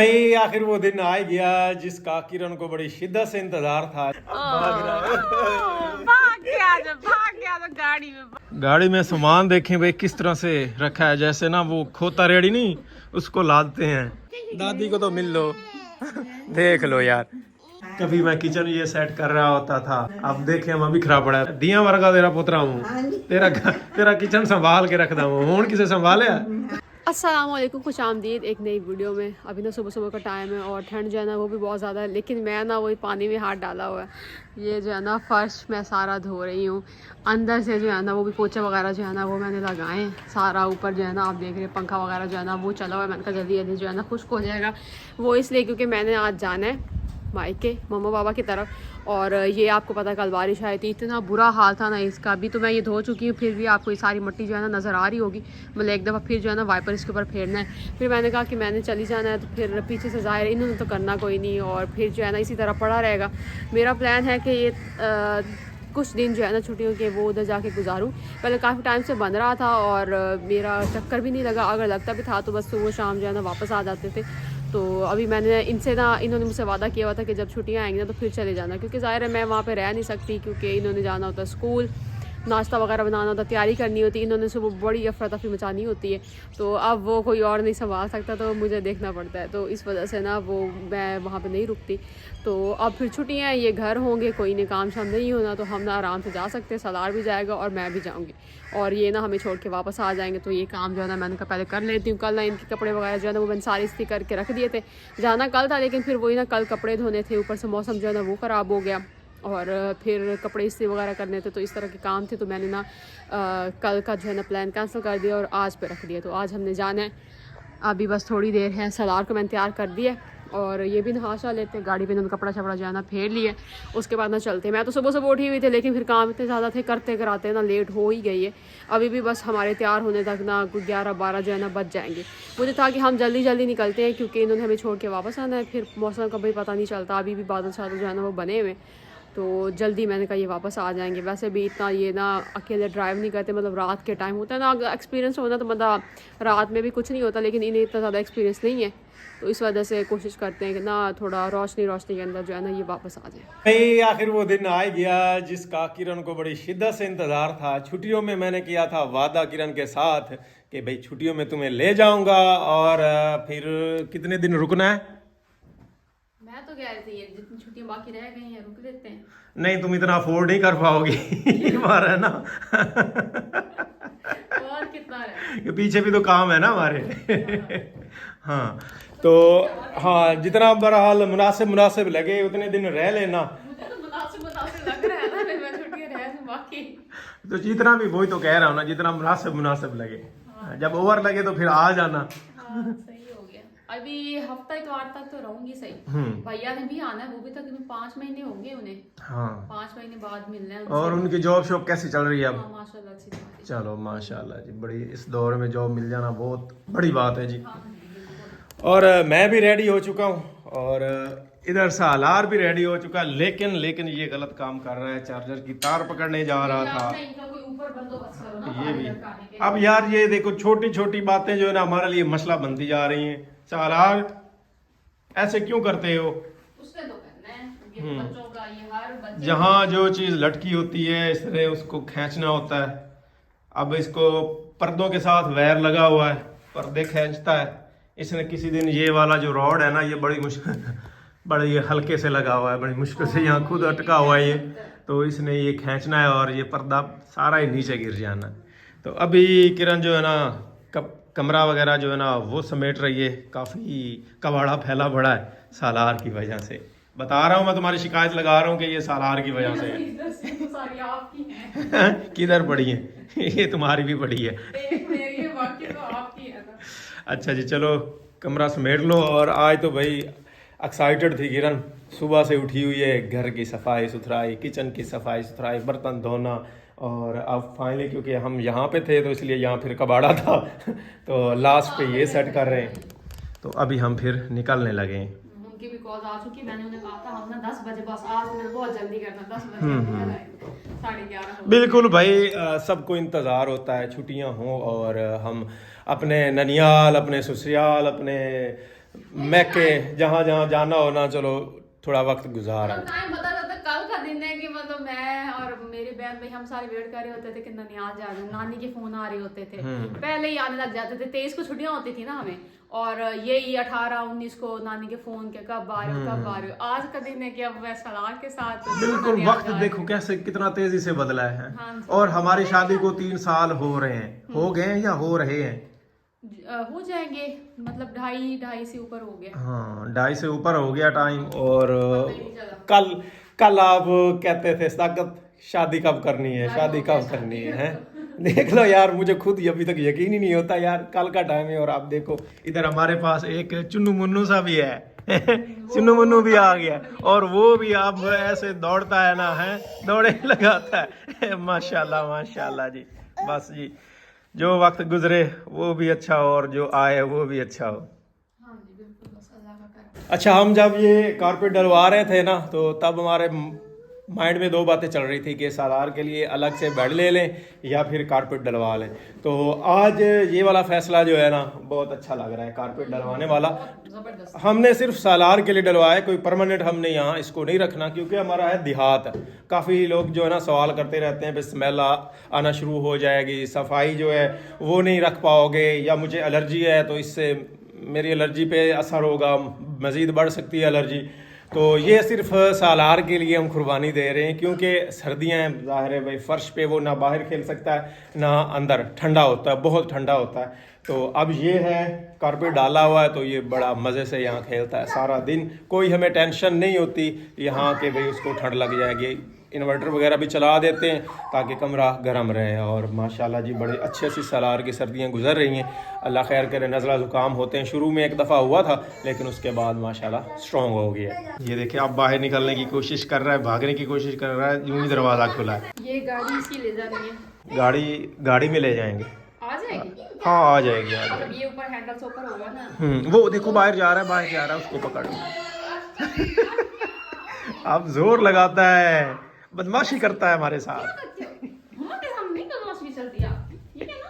भाई आखिर वो दिन आ ही गया जिसका किरण को बड़ी शिद्दत से इंतजार था। भाग गया तो गाड़ी में सामान देखें भाई किस तरह से रखा है, जैसे ना वो खोता रेडी नहीं उसको लादते हैं। दादी को तो मिल लो देख लो यार, कभी मैं किचन ये सेट कर रहा होता था, अब देखे हम अभी खराब पड़ा है। दिया वर्गा तेरा पुत्रा हूँ, तेरा किचन संभाल के रखता हूँ, हूँ किसे संभाले। अस्सलाम वालेकुम, खुश आमदीद एक नई वीडियो में। अभी ना सुबह सुबह का टाइम है और ठंड जो है ना वो भी बहुत ज़्यादा है, लेकिन मैं ना वही पानी में हाथ डाला हुआ है। ये जो है ना फर्श मैं सारा धो रही हूँ, अंदर से जो है ना वो भी पोछे वगैरह जो है ना वो मैंने लगाए हैं सारा। ऊपर जो है ना आप देख रहे हैं पंखा वगैरह जो है ना वो चला हुआ है। मैंने कहा जल्दी जल्दी जो है ना खुश्क हो जाएगा, वो इसलिए क्योंकि मैंने आज जाना है मायके मम्मा पापा की तरफ। और ये आपको पता कल बारिश आई थी, इतना बुरा हाल था ना इसका। अभी तो मैं ये धो चुकी हूँ, फिर भी आपको ये सारी मिट्टी जो है ना नज़र आ रही होगी। मतलब एक दफ़ा फिर जो है ना वाइपर इसके ऊपर फेरना है। फिर मैंने कहा कि मैंने चली जाना है, तो फिर पीछे से ज़ाहिर इन्होंने तो करना कोई नहीं, और फिर जो है ना इसी तरह पड़ा रहेगा। मेरा प्लान है कि ये कुछ दिन जो है ना छुट्टियों के वो उधर जाके गुजारूँ। पहले काफ़ी टाइम से बन रहा था और मेरा चक्कर भी नहीं लगा, अगर लगता भी था तो बस सुबह शाम जो है ना वापस आ जाते थे। तो अभी मैंने इनसे ना, इन्होंने मुझसे वादा किया हुआ था कि जब छुट्टियां आएंगी ना तो फिर चले जाना, क्योंकि ज़ाहिर है मैं वहाँ पे रह नहीं सकती, क्योंकि इन्होंने जाना होता है स्कूल, नाश्ता वगैरह बनाना होता, तैयारी करनी होती, इन्होंने सुबह बड़ी अफरा तफरी मचानी होती है। तो अब वो कोई और नहीं संभाल सकता, तो मुझे देखना पड़ता है। तो इस वजह से ना वो मैं वहाँ पे नहीं रुकती। तो अब फिर छुट्टियाँ हैं, ये घर होंगे, कोई नहीं काम शाम नहीं होना, तो हम ना आराम से जा सकते हैं। सलार भी जाएगा और मैं भी जाऊँगी, और ये ना हमें छोड़ के वापस आ जाएंगे। तो ये काम जो है ना मैंने कहा पहले कर लेती हूँ। कल ना इनके कपड़े वगैरह जो है ना वो मैंने सारी इस्त्री करके रख दिए थे। जाना कल था, लेकिन फिर वही ना कल कपड़े धोने थे, ऊपर से मौसम जो है ना वो ख़राब हो गया, और फिर कपड़े इस्त्री वगैरह करने थे, तो इस तरह के काम थे। तो मैंने ना कल का जो है ना प्लान कैंसिल कर दिया और आज पे रख दिया। तो आज हमने जाना है, अभी बस थोड़ी देर है। सलार को मैंने तैयार कर दिया और ये भी नहा शा लेते हैं, गाड़ी पे उन्होंने कपड़ा छपड़ा जो है ना फेर लिए, उसके बाद ना चलते हैं। मैं तो सुबह सुबह उठी हुई थी, लेकिन फिर काम इतने ज़्यादा थे, करते कराते ना लेट हो ही गई है। अभी भी बस हमारे तैयार होने तक ना 11-12 जो है ना बच जाएंगे। मुझे था कि हम जल्दी जल्दी निकलते हैं, क्योंकि इन्होंने हमें छोड़ के वापस आना है, फिर मौसम का भी पता नहीं चलता। अभी भी बादल शादल जो है ना वो बने हुए, तो जल्दी मैंने कहा ये वापस आ जाएंगे। वैसे भी इतना ये ना अकेले ड्राइव नहीं करते, मतलब रात के टाइम होता है ना, अगर एक्सपीरियंस होना तो मतलब रात में भी कुछ नहीं होता, लेकिन इन्हें इतना ज़्यादा एक्सपीरियंस नहीं है। तो इस वजह से कोशिश करते हैं कि ना थोड़ा रोशनी रोशनी के अंदर जो है ना ये वापस आ जाए। भाई आखिर वो दिन आ ही गया जिसका किरण को बड़ी शिद्दत से इंतजार था। छुट्टियों में मैंने किया था वादा किरण के साथ कि भाई छुट्टियों में तुम्हें ले जाऊंगा, और फिर कितने दिन रुकना है। मैं तो कह रही थी ये जितनी छुट्टियां बाकी रह गई हैं रुक लेते हैं। नहीं, तुम इतना अफोर्ड नहीं कर पाओगी ये बार है ना और कितना है कि पीछे भी तो काम है ना हमारे हाँ, तो हाँ जितना बहरहाल मुनासिब मुनासिब लगे उतने दिन रह लेना। मुझे तो मुनासिब मुनासिब लग रहा है ना, फिर मैं छुट्टियां रह दूं बाकी। तो जितना भी, वही तो कह रहा हूँ ना, जितना मुनासिब मुनासिब लगे। जब ओवर लगे तो फिर आ जाना। हाँ सही हो गया। अभी हफ्ता इतवार तक तो रहूंगी सही। भैया ने भी आना है, वो भी तकरीबन 5 महीने होंगे उन्हें। हाँ, 5 महीने बाद मिलना है और उनकी जॉब शॉप कैसी चल रही है अब। हाँ माशाल्लाह अच्छी बात है। चलो माशाल्लाह जी, बड़ी इस दौर में जॉब मिल जाना बहुत बड़ी बात है जी। हाँ जी बिल्कुल। और मैं भी रेडी हो चुका हूँ, और इधर सालार भी रेडी हो चुका, लेकिन ये गलत काम कर रहा है, चार्जर की तार पकड़ने जा रहा था। इनका कोई ऊपर बंदोबस्त करो ना, ये भी लटकाने के। अब यार ये देखो छोटी छोटी बातें जो है ना हमारे लिए मसला बनती जा रही हैं। सालार ऐसे क्यों करते हो। उसने तो करना है, ये तो बच्चों का, ये हर बच्चे जहाँ जो चीज़ लटकी होती है इस तरह उसको खींचना होता है। अब इसको पर्दों के साथ वायर लगा हुआ है, पर्दे खींचता है। इसने किसी दिन ये वाला जो रॉड है ना, ये बड़ी मुश्किल बड़ी हल्के से लगा हुआ है, बड़ी मुश्किल से यहाँ खुद अटका हुआ है ये। तो इसने ये खींचना है और ये पर्दा सारा ही नीचे गिर जाना है। तो अभी किरण जो है ना कमरा वगैरह जो है ना वो समेट रही है। काफ़ी कबाड़ा फैला पड़ा है सालार की वजह से। बता रहा हूँ मैं, तुम्हारी शिकायत लगा रहा हूँ कि ये सालार की वजह से है। इधर से तो सारी आपकी हैं। किधर पड़ी है ये तुम्हारी भी पड़ी है। एक मेरी है, बाकी तो आपकी है ना। अच्छा जी, चलो कमरा समेट लो। और आज तो भाई एक्साइटेड थी किरण, सुबह से उठी हुई है, घर की सफाई सुथराई, किचन की सफाई सुथराई, बर्तन धोना। और अब फाइनली क्योंकि हम यहाँ पे थे तो इसलिए यहाँ फिर कबाड़ा था तो लास्ट पे ये सेट कर रहे हैं। तो अभी हम फिर निकलने लगे हैं। उनकी भी कॉल आ चुकी, मैंने उन्हें कहा था हम ना 10 बजे बस, आज मैंने बहुत जल्दी करना, 10 बजे 11:30 बिल्कुल भाई, सबको इंतज़ार होता है छुट्टियां हों और हम अपने ननियाल, अपने ससुराल, अपने मैके जहाँ जहाँ जाना हो ना, चलो थोड़ा वक्त गुजारा। टाइम बता रहा था कल का दिन है कि मतलब मैं और मेरी बहन भाई हम सारे वेट कर रहे होते थे कि ननिहाल जा रहे, नानी के फोन आ रहे होते थे, पहले ही आने लग जाते थे। 23 को छुट्टियां होती थी ना हमें, और यही 18-19 को नानी के फोन के कब आ रहे हो कब आ रहे हो। आज का दिन है कि अब मैं सलार के साथ बिल्कुल, ननिहाल वक्त जा रहे देखो कैसे कितना तेजी से बदला है। हाँ जी। और हमारी शादी को 3 साल हो रहे हैं, हो गए हैं या हो रहे हैं? हो जाएंगे, मतलब 2.5 से ऊपर हो गया। हाँ, 2.5 से ऊपर हो गया टाइम। और नहीं चला। कल कल आप कहते थे साकत शादी कब करनी है, शादी कब करनी है, हैं? देख लो यार, मुझे खुद अभी तक यकीन ही नहीं होता यार, कल का टाइम है। और आप देखो इधर हमारे पास एक चुन्नू मुन्नू सा भी है चुन्नू मुन्नू भी आ गया, और वो भी अब ऐसे दौड़ता है ना, है दौड़े लगाता है माशाल्लाह माशाल्लाह जी। बस जी, जो वक्त गुजरे वो भी अच्छा हो और जो आए वो भी अच्छा हो। हाँ जी बिल्कुल, बस अल्लाह का करम। अच्छा, हम जब ये कारपेट डलवा रहे थे ना, तो तब हमारे माइंड में 2 बातें चल रही थी कि सालार के लिए अलग से बेड ले लें या फिर कारपेट डलवा लें। तो आज ये वाला फैसला जो है ना, बहुत अच्छा लग रहा है, कारपेट डलवाने वाला। जबरदस्त। हमने सिर्फ सालार के लिए डलवाया है, कोई परमानेंट हमने यहाँ इसको नहीं रखना, क्योंकि हमारा है देहात। काफ़ी लोग जो है ना सवाल करते रहते हैं, स्मेल आना शुरू हो जाएगी, सफाई जो है वो नहीं रख पाओगे, या मुझे एलर्जी है तो इससे मेरी एलर्जी पे असर होगा, मज़ीद बढ़ सकती है एलर्जी। तो ये सिर्फ सालार के लिए हम कुर्बानी दे रहे हैं, क्योंकि सर्दियाँ हैं, ज़ाहिर है भाई, फर्श पे वो ना बाहर खेल सकता है ना अंदर, ठंडा होता है, बहुत ठंडा होता है। तो अब ये है कारपेट डाला हुआ है, तो ये बड़ा मज़े से यहाँ खेलता है सारा दिन, कोई हमें टेंशन नहीं होती यहाँ के भाई उसको ठंड लग जाएगी। इन्वर्टर वगैरह भी चला देते हैं ताकि कमरा गर्म रहे। और माशाल्लाह जी, बड़े अच्छे से सालार की सर्दियाँ गुजर रही हैं, अल्लाह खैर करे। नज़ला ज़ुकाम होते हैं, शुरू में एक दफ़ा हुआ था, लेकिन उसके बाद माशाल्लाह स्ट्रॉन्ग हो गया। ये देखिए, अब बाहर निकलने की कोशिश कर रहा है, भागने की कोशिश कर रहा है, यूं ही दरवाज़ा खुला है। ये गाड़ी इसकी ले जानी है, गाड़ी में ले जाएंगे। आ जाएगी। हाँ, आ जाएगी आ जाएगी। अब ये ऊपर हैंडल से ऊपर होगा ना। वो देखो बाहर जा रहा है, बाहर जा रहा है, उसको पकड़ अब जोर लगाता है, बदमाशी करता है हमारे साथ। हमारे सामने बदमाशी चलती है, ये क्या ना।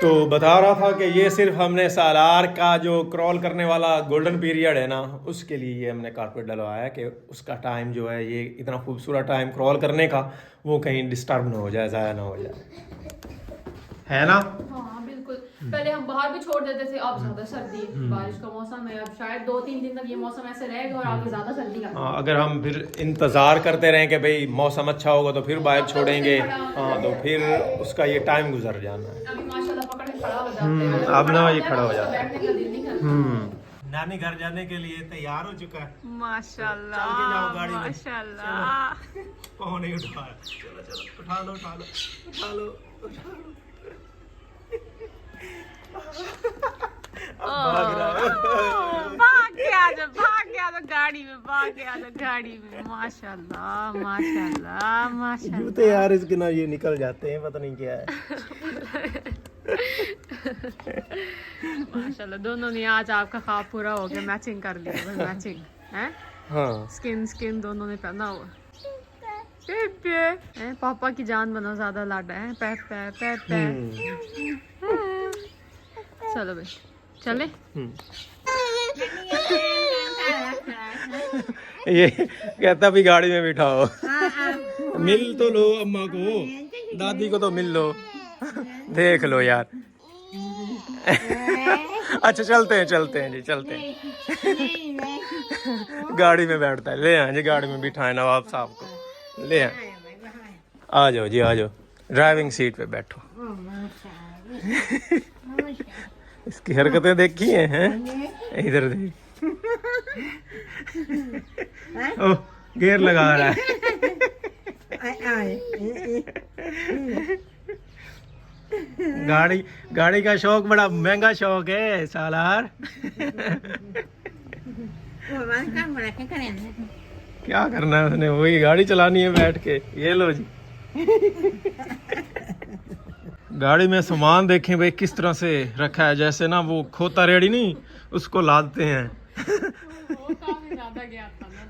तो बता रहा था कि ये सिर्फ हमने सालार का जो क्रॉल करने वाला गोल्डन पीरियड है ना, उसके लिए ये हमने कारपेट डलवाया कि उसका टाइम जो है, ये इतना खूबसूरत टाइम क्रॉल करने का, वो कहीं डिस्टर्ब ना हो जाए, ज़ाया ना हो जाए, है ना? हाँ बिल्कुल। पहले हम बाहर भी छोड़ देते थे, अब ज्यादा सर्दी, बारिश का मौसम है, अब शायद 2-3 दिन तक ये मौसम ऐसे रहेगा और आगे ज्यादा सर्दी का। हाँ, अगर हम फिर इंतज़ार करते रहें कि भाई मौसम अच्छा होगा तो फिर बाहर छोड़ेंगे, हाँ, तो फिर उसका ये टाइम गुजर जाना है। अभी माशाल्लाह पकड़ के खड़ा हो जाते हैं। अब ना ये खड़ा हो जाता है। बैठने का दिल नहीं करता। नानी घर जाने के लिए तैयार हो चुका है। माशाल्लाह, चल के जाओ गाड़ी में। माशाल्लाह। कौन नहीं उठा रहा? चलो चलो, उठा लो उठा लो उठा लो उठा लो। भाग रहा है। भाग के आ जाओ गाड़ी में, भाग के आ जाओ गाड़ी में। माशाल्लाह माशाल्लाह माशाल्लाह। जूते यार इसके ना ये निकल जाते हैं, पता नहीं क्या है। माशाल्लाह, दोनों ने आज आपका ख्वाब पूरा हो गया, मैचिंग कर लिया, बस मैचिंग है। हाँ, स्किन दोनों ने पहना हुआ। पे पापा की जान बनो, ज्यादा लाडा है। पे पे पे पे। चलो भाई चले। ये कहता भी गाड़ी में बिठाओ। मिल तो लो अम्मा को, दादी को तो मिल लो। देख लो यार। अच्छा चलते हैं जी, चलते हैं। गाड़ी में बैठता है, ले आए जी, गाड़ी में बिठाए नवाब साहब को, ले आए। आ जाओ जी, आ जाओ, ड्राइविंग सीट पे बैठो। इसकी हरकतें देखी हैं? इधर देख, ओह गियर लगा रहा है। गाड़ी का शौक बड़ा महंगा शौक है सालार। क्या करना है उसने, वही गाड़ी चलानी है बैठ के। ये लो जी। गाड़ी में सामान देखें भाई किस तरह से रखा है, जैसे ना वो खोता रेडी नहीं, उसको लादते हैं।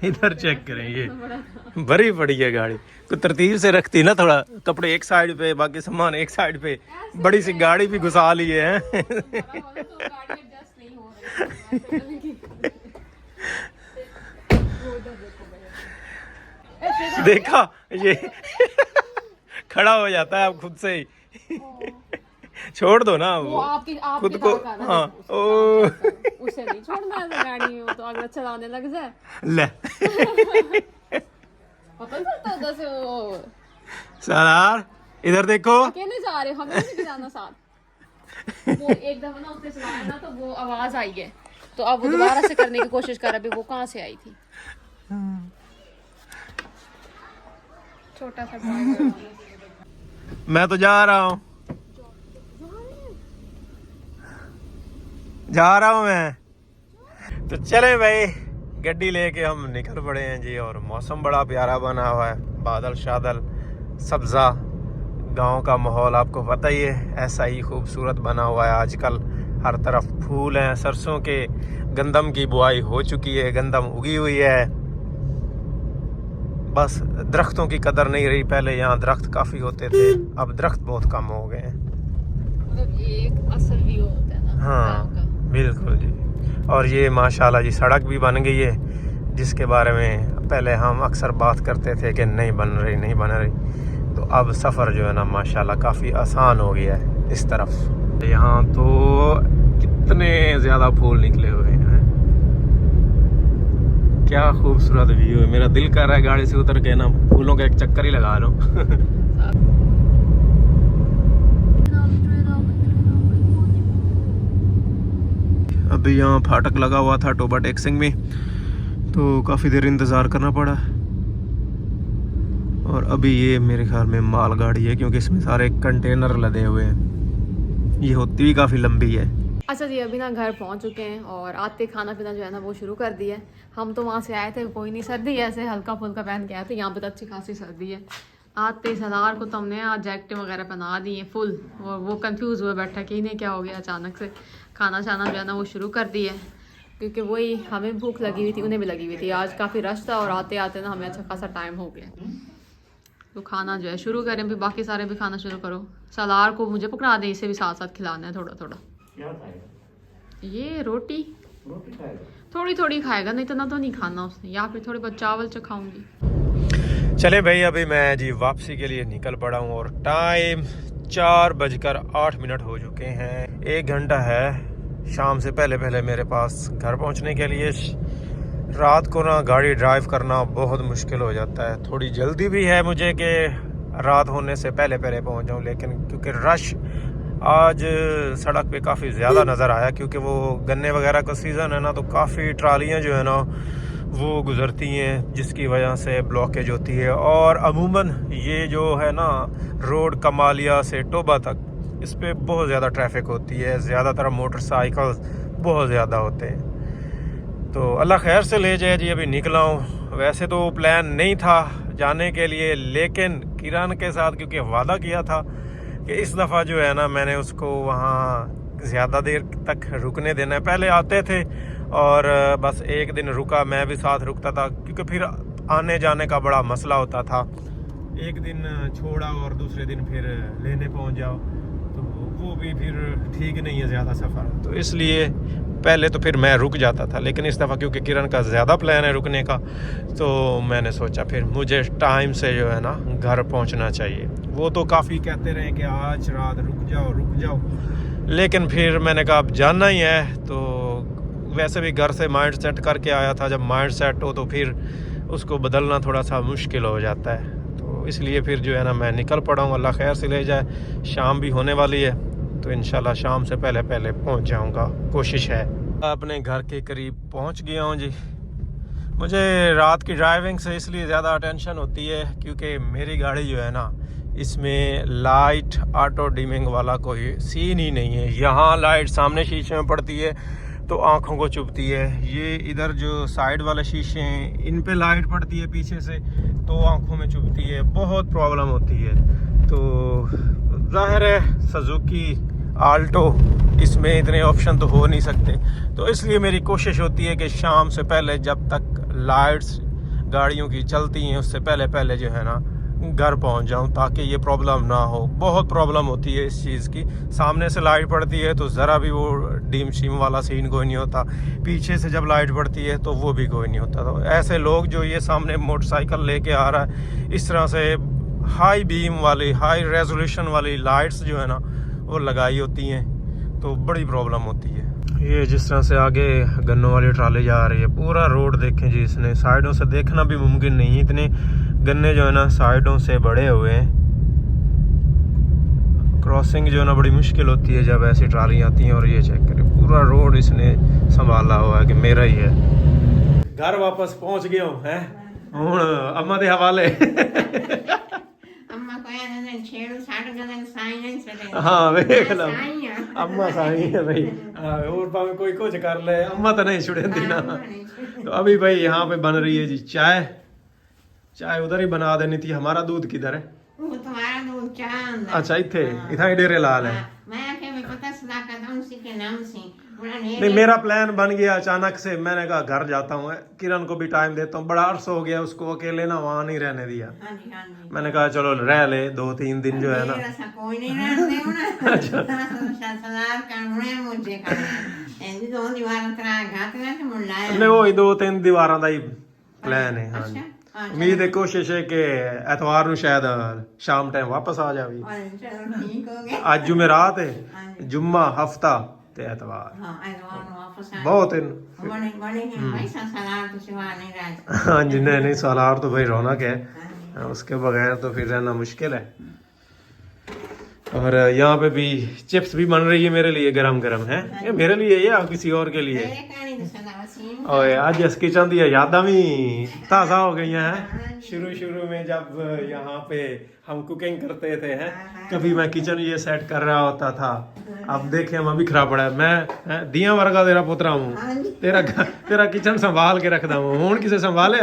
इधर चेक करें, ये भरी पड़ी है गाड़ी तो तरतीब से रखती ना, थोड़ा कपड़े एक साइड पे बाकी सामान एक साइड पे, बड़ी सी गाड़ी भी घुसा लिए हैं। देखा ये खड़ा हो जाता है अब खुद से ही। छोड़ दो ना वो आपकी खुद को। हाँ ओ उसे नहीं छोड़ना है गाड़ी में, वो तो अगर चलाने लग जाए ले पता नहीं चलता उधर से वो। सरदार इधर देखो, अकेले जा रहे, हमें नहीं जाना साथ। वो एक दफा ना उसने चलाया ना तो वो आवाज आई है, तो अब वो दोबारा से करने की कोशिश कर रहा है। वो कहाँ से आई थी? छोटा सा ड्राइवर। मैं तो जा रहा हूँ मैं। तो चले भाई, गड्डी लेके हम निकल पड़े हैं जी। और मौसम बड़ा प्यारा बना हुआ है, बादल शादल सब्जा, गांव का माहौल आपको पता ही है, ऐसा ही खूबसूरत बना हुआ है। आजकल हर तरफ फूल हैं, सरसों के गंदम की बुआई हो चुकी है, गंदम उगी हुई है। बस दरख्तों की कदर नहीं रही, पहले यहाँ दरख्त काफ़ी होते थे, अब दरख्त बहुत कम हो गए हैं। मतलब ये एक असल व्यू होता है ना। हाँ बिल्कुल जी। और ये माशाल्लाह जी सड़क भी बन गई है, जिसके बारे में पहले हम अक्सर बात करते थे कि नहीं बन रही। तो अब सफ़र जो है ना माशाल्लाह काफ़ी आसान हो गया है इस तरफ। यहाँ तो कितने ज़्यादा फूल निकले हुए हैं, क्या खूबसूरत व्यू है। मेरा दिल कर रहा है गाड़ी से उतर के ना फूलों का एक चक्कर ही लगा लो। अभी यहाँ फाटक लगा हुआ था टोबा टेक्सिंग में, तो काफ़ी देर इंतज़ार करना पड़ा। और अभी ये मेरे ख्याल में माल गाड़ी है, क्योंकि इसमें सारे कंटेनर लदे हुए हैं। ये होती भी काफ़ी लंबी है। अच्छा जी, अभी ना घर पहुंच चुके हैं और आते खाना पीना जो है ना वो शुरू कर दिया है। हम तो वहाँ से आए थे, कोई नहीं सर्दी है, ऐसे हल्का फुल्का पहन के आए थे। यहाँ पे तो अच्छी खासी सर्दी है। आते सरदार को तो हमने जैकेट वगैरह पहना दी है फुल, और वो कंफ्यूज हुआ बैठा कि इन्हें क्या हो गया अचानक से। खाना शाना जो है ना वो शुरू कर दिया है, क्योंकि वही हमें भूख लगी हुई थी, उन्हें भी लगी हुई थी। आज काफ़ी रश था और आते आते ना हमें अच्छा खासा टाइम हो गया। तो खाना जो है शुरू करें, फिर बाकी सारे भी खाना शुरू करो। सरदार को मुझे पकड़ा दें, इसे भी साथ साथ खिलाना है थोड़ा थोड़ा। ये रोटी थोड़ी थोड़ी खाएगा, नहीं इतना तो नहीं खाना उसने, या फिर थोड़ी बहुत चावल चखाऊंगी। चले भाई, अभी मैं जी वापसी के लिए निकल पड़ा हूँ और टाइम 4:08 हो चुके हैं। 1 घंटा है शाम से पहले मेरे पास घर पहुँचने के लिए। रात को ना गाड़ी ड्राइव करना बहुत मुश्किल हो जाता है। थोड़ी जल्दी भी है मुझे कि रात होने से पहले पहुँच जाऊँ, लेकिन क्योंकि रश आज सड़क पे काफ़ी ज़्यादा नज़र आया, क्योंकि वो गन्ने वगैरह का सीज़न है ना, तो काफ़ी ट्रालियाँ जो है ना वो गुज़रती हैं, जिसकी वजह से ब्लॉकेज होती है। और अमूमन ये जो है ना रोड कमालिया से टोबा तक, इस पर बहुत ज़्यादा ट्रैफिक होती है, ज़्यादातर मोटरसाइकिल बहुत ज़्यादा होते हैं। तो अल्लाह खैर से ले जाए जी। अभी निकला हूँ, वैसे तो प्लान नहीं था जाने के लिए, लेकिन किरण के साथ क्योंकि वादा किया था कि इस दफ़ा जो है ना मैंने उसको वहाँ ज़्यादा देर तक रुकने देना है। पहले आते थे और बस एक दिन रुका, मैं भी साथ रुकता था, क्योंकि फिर आने जाने का बड़ा मसला होता था। एक दिन छोड़ा और दूसरे दिन फिर लेने पहुँच जाओ, तो वो भी फिर ठीक नहीं है ज़्यादा सफ़र। तो इसलिए पहले तो फिर मैं रुक जाता था, लेकिन इस दफ़ा क्योंकि किरण का ज़्यादा प्लान है रुकने का, तो मैंने सोचा फिर मुझे टाइम से जो है ना घर पहुंचना चाहिए। वो तो काफ़ी कहते रहे कि आज रात रुक जाओ, लेकिन फिर मैंने कहा अब जाना ही है। तो वैसे भी घर से माइंड सेट करके आया था, जब माइंड सेट हो तो फिर उसको बदलना थोड़ा सा मुश्किल हो जाता है। तो इसलिए फिर जो है ना मैं निकल पड़ा हूँ। अल्लाह खैर से ले जाए, शाम भी होने वाली है, तो इंशाल्लाह शाम से पहले पहुंच जाऊंगा, कोशिश है। अपने घर के करीब पहुंच गया हूं जी। मुझे रात की ड्राइविंग से इसलिए ज़्यादा टेंशन होती है क्योंकि मेरी गाड़ी जो है ना इसमें लाइट ऑटो डिमिंग वाला कोई सीन ही नहीं है। यहाँ लाइट सामने शीशे में पड़ती है तो आँखों को चुभती है। ये इधर जो साइड वाले शीशे हैं इन पे लाइट पड़ती है पीछे से, तो आँखों में चुभती है, बहुत प्रॉब्लम होती है। तो जाहिर है सुजुकी आल्टो, इसमें इतने ऑप्शन तो हो नहीं सकते, तो इसलिए मेरी कोशिश होती है कि शाम से पहले जब तक लाइट्स गाड़ियों की चलती हैं उससे पहले पहले जो है ना घर पहुंच जाऊं, ताकि ये प्रॉब्लम ना हो। बहुत प्रॉब्लम होती है इस चीज़ की। सामने से लाइट पड़ती है तो ज़रा भी वो डीम शीम वाला सीन कोई नहीं होता, पीछे से जब लाइट पड़ती है तो वो भी कोई नहीं होता। तो ऐसे लोग जो ये सामने मोटरसाइकिल लेके आ रहा है इस तरह से हाई बीम वाली हाई रेजोल्यूशन वाली लाइट्स जो है ना वो लगाई होती हैं, तो बड़ी प्रॉब्लम होती है। ये जिस तरह से आगे गन्नों वाली ट्राली जा रही है, पूरा रोड देखें जी, इसने साइडों से देखना भी मुमकिन नहीं है, इतने गन्ने जो है ना साइडों से बड़े हुए हैं। क्रॉसिंग जो है ना बड़ी मुश्किल होती है जब ऐसी ट्राली आती हैं। और ये चेक करें, पूरा रोड इसने संभाला हुआ है कि मेरा ही है। घर वापस पहुंच गया हूँ है हूँ अम्मा के हवाले। हाँ वेख लो अम्मा साई है भाई। और भावे कोई कुछ कर ले, अम्मा तो नहीं छुड़ेंदी ना। तो अभी भाई यहाँ पे बन रही है जी चाय। चाय उधर ही बना देनी थी। हमारा दूध किधर है? तुम्हारा दूध चाह अच्छा इथे इतना ही डेरे लाल है। मैं क्या मैं पता सदा करता हूं उसी के नाम से। नहीं मेरा प्लान बन गया अचानक से। मैंने कहा घर जाता हूँ, किरण को भी टाइम देता हूँ, बड़ा अर्स हो गया उसको अकेले ना वहाँ नहीं रहने दिया। हाँ जी, हाँ जी। मैंने कहा चलो रह ले 2-3 दिन जो है ना। कोई नहीं रहते हो ना। सलार करने मुझे करना ऐसी 2 दीवार तरह घात ना तो मुल्ला नहीं वो 2-3 दीवार का ही प्लान है। हाँ जी उम्मीद है कोशिश है कि एतवार ਨੂੰ शायद शाम टाइम वापस आ जावी। चलो ठीक हो गया। आज जुमेरात है, जुम्मा हफ्ता ते एतवार। हां एतवार ਨੂੰ वापस आ बहुत दिन बने बने हैं भाई सलार तो सिवा नहीं रहा। हाँ जी नहीं सालार तो भाई रौनक है, उसके बगैर तो फिर रहना मुश्किल है। और यहाँ पे भी चिप्स भी बन रही है मेरे लिए गरम गरम है। ये मेरे लिए या किसी और के लिए? और आज इस किचन दी यादां भी ताज़ा हो गई हैं। शुरू में जब यहाँ पे हम कुकिंग करते थे हैं, कभी मैं किचन ये सेट कर रहा होता था। अब देखे हम बिखरा पड़ा है। मैं दिया वर्गा तेरा पुत्रा हूँ, तेरा किचन संभाल के रखदा हूँ। हूँ किसे संभाले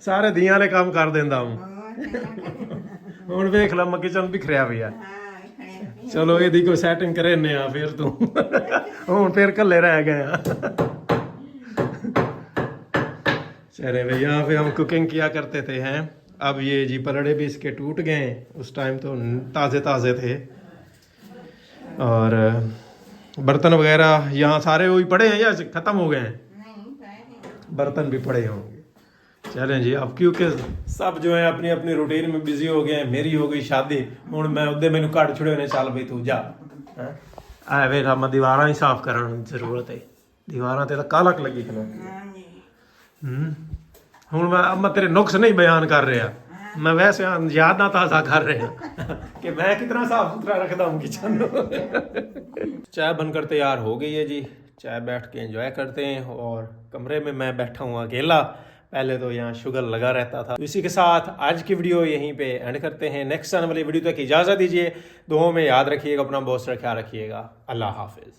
सारे दिया ने काम कर देंदा हूँ। ਹੁਣ ਵੇਖ ਲਾ ਮੈਂ ਕਿਚਨ ਬਿਖਰਿਆ ਪਿਆ। चलो ये कोई सेटिंग करे ने फिर तू ਹੁਣ फिर कल्ले रह गए। चले भाई यहाँ पे हम कुकिंग किया करते थे हैं। अब ये जी पलड़े भी इसके टूट गए, उस टाइम तो ताज़े ताज़े थे। और बर्तन वगैरह यहाँ सारे वही पड़े हैं या ख़त्म हो गए हैं? बर्तन भी पड़े होंगे। चलें जी अब क्योंकि सब जो है अपनी अपनी रूटीन में बिजी हो गए हैं। मेरी हो गई शादी, हूँ मैं उदे मैनू कट छुड़े ने चल बई तू जा आ वे मैं दीवार ही साफ करने जरूरत है। दीवार ते कालक लगी खलो। हूँ मैं तेरे नुक्स नहीं बयान कर रहा, मैं वैसे याद ना ताज़ा कर रहा कि मैं कितना साफ सुथरा रखता हूँ किचन। चाय बनकर तैयार हो गई है जी। चाय बैठ के एंजॉय करते हैं। और कमरे में मैं बैठा हूँ अकेला, पहले तो यहाँ शुगर लगा रहता था। तो इसी के साथ आज की वीडियो यहीं पे एंड करते हैं। नेक्स्ट आने वाली वीडियो तक इजाज़त दीजिए। दुआओं में याद रखिएगा, अपना बहुत सारा ख्याल रखिएगा। अल्लाह हाफिज़।